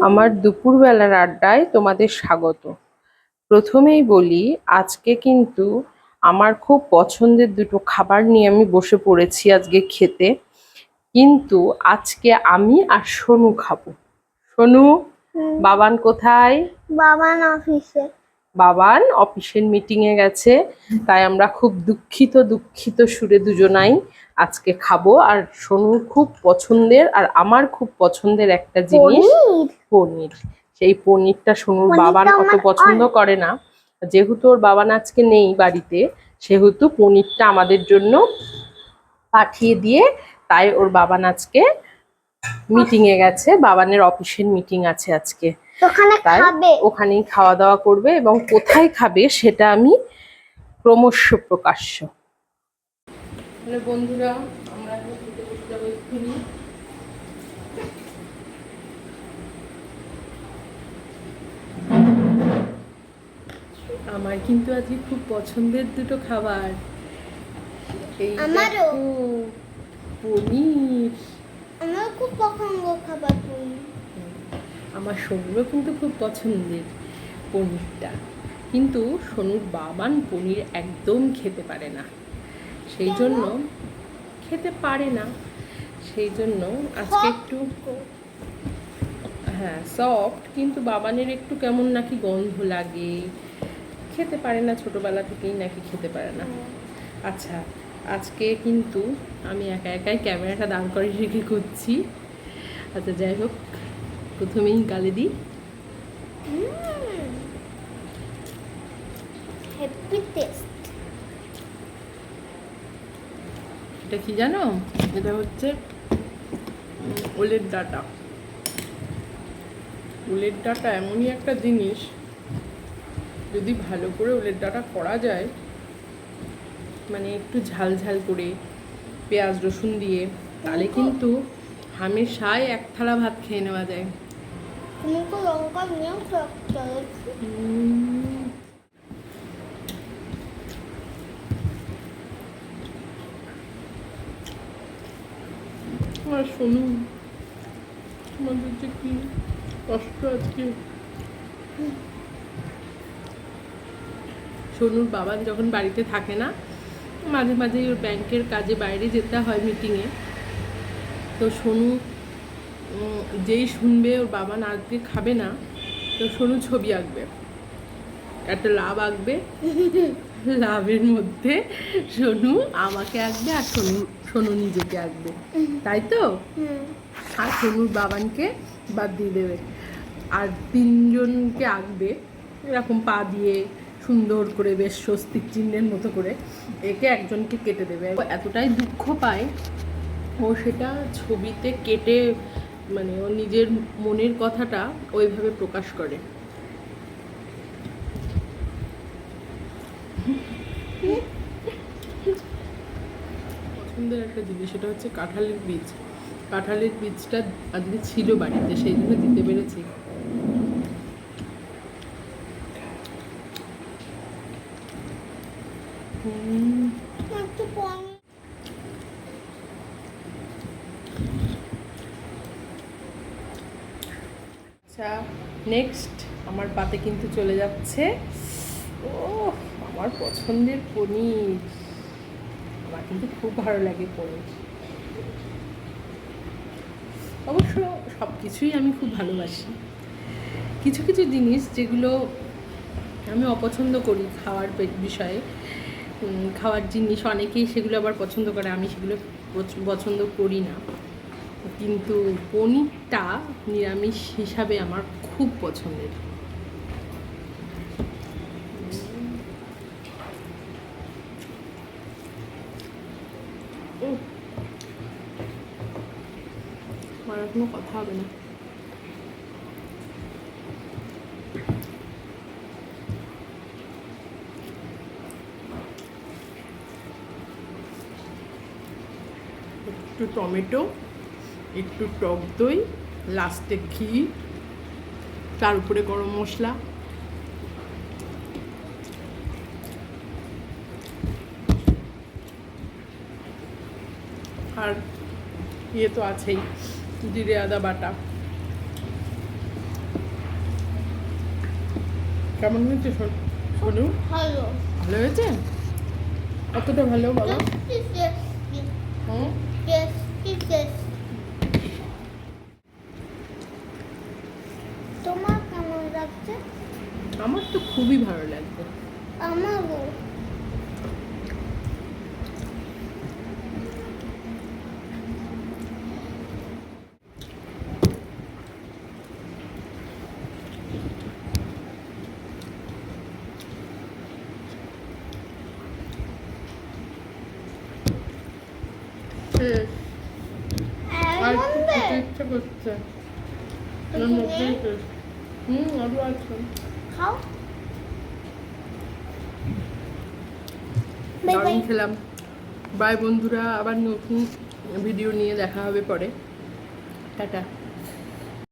আমার দুপুরবেলার আড্ডায় তোমাদের স্বাগত। প্রথমেই বলি, আজকে কিন্তু আমার খুব পছন্দের দুটো খাবার নিয়ে আমি বসে পড়েছি আজকে খেতে। কিন্তু আজকে আমি আর সোনু খাবো। সোনু, বাবান কোথায়? বাবান অফিসে। বাবান অফিসের মিটিংয়ে গেছে, তাই আমরা খুব দুঃখিত দুঃখিত সুরে দুজনাই আজকে খাবো। আর সোনুর খুব পছন্দের আর আমার খুব পছন্দের একটা জিনিস পনির। সেই পনিরটা সোনুর বাবান অত পছন্দ করে না, যেহেতু ওর বাবান আজকে নেই বাড়িতে, সেহেতু পনিরটা আমাদের জন্য পাঠিয়ে দিয়ে, তাই ওর বাবান আজকে মিটিংয়ে গেছে, বাবানের অফিসের মিটিং আছে আজকে, তাই ওখানেই খাওয়া দাওয়া করবে। এবং কোথায় খাবে সেটা আমি ক্রমশ প্রকাশ্য। বন্ধুরা, আমরা খেতে বসে যাবো এক্ষুনি। আমার কিন্তু আজকে খুব পছন্দের দুটো খাবার, এই পনির। আমার খুব পছন্দের খাবার পনির। আমার সোনুরও কিন্তু খুব পছন্দের পনিরটা, কিন্তু সোনুর বাবান পনির একদম খেতে পারে না, সেই জন্য আজকে একটু সফট, কিন্তু বাবানের একটু কেমন নাকি গন্ধ লাগে, খেতে পারে না, ছোটবেলা থেকেই নাকি খেতে পারে না। আচ্ছা, আজকে কিন্তু আমি একাই ক্যামেরাটা দাঁড় করে রেখে করছি। আচ্ছা, যাই হোক, প্রথমেই গালে দিই। এটা কি জানো? এটা হচ্ছে ওলের ডাঁটা। ওলের ডাঁটা এমনই একটা জিনিস, যদি ভালো করে ওলের ডাঁটা করা যায়, মানে একটু ঝাল ঝাল করে পেঁয়াজ রসুন দিয়ে, তাহলে কিন্তু হামেশাই এক থালা ভাত খেয়ে নেওয়া যায়। আর শোনো, আমাদের যে কি কষ্ট আজকে। সোনুর বাবা যখন বাড়িতে থাকে না, মাঝে মাঝে ওর ব্যাংকের কাজে বাইরে যেতে হয় মিটিংয়ে, তো সোনু যেই শুনবে ওর বাবা আজকে খাবে না, তো সোনু ছবি আঁকবে, একটা লাভ আঁকবে, লাভের মধ্যে সোনু আমাকে আঁকবে আর সোনু নিজেকে আঁকবে, তাই তো? আর সোনুর বাবানকে বাদ দিয়ে দেবে, আর তিনজনকে আঁকবে এরকম পা দিয়ে সুন্দর করে, বেশ স্বস্তিক চিহ্নের মতো করে, একে একজনকে কেটে দেবে। এতটাই দুঃখ পায় ও, সেটা ছবিতে কেটে, মানে ও নিজের মনের কথাটা ওইভাবে প্রকাশ করে। পছন্দের একটা জিনিস, সেটা হচ্ছে কাঁঠালের বীজ। কাঁঠালের বীজটা আজকে ছিল বাড়িতে, সেই জন্য দিতে পেরেছি। আচ্ছা, নেক্সট আমার পাতে কিন্তু চলে যাচ্ছে ও আমার পছন্দের পনির। আমার কিন্তু খুব ভালো লাগে পনির, অবশ্য সব কিছুই আমি খুব ভালোবাসি। কিছু কিছু জিনিস যেগুলো আমি অপছন্দ করি খাওয়ার বিষয়ে, খাওয়ার জিনিস অনেকেই সেগুলো আবার পছন্দ করে, আমি সেগুলো পছন্দ করি না, কিন্তু পনিরটা নিরামিষ হিসাবে আমার খুব পছন্দের। আমার কোনো কথা হবে না। একটু টমেটো, একটু টক দই, লাস্টে ঘি, তার উপরে গরম মশলা, আর ইয়ে তো আছেই, জিরে আদা বাটা। কেমন হয়েছে সোনু? ভালো ভালো হয়েছে? কতটা ভালো বাবা? টেস্টি হুম টেস্টি তোমার কেমন লাগছে? আমার তো খুবই ভালো লাগছে। আমারও। আর এমন একটু দে। খেতে ইচ্ছে করছে। এর মধ্যেই শেষ। আরো আছে। খাও। Bye bye. দারুণ খেলাম। বাই বন্ধুরা, আবার নতুন ভিডিও নিয়ে দেখা হবে পরে। টাটা।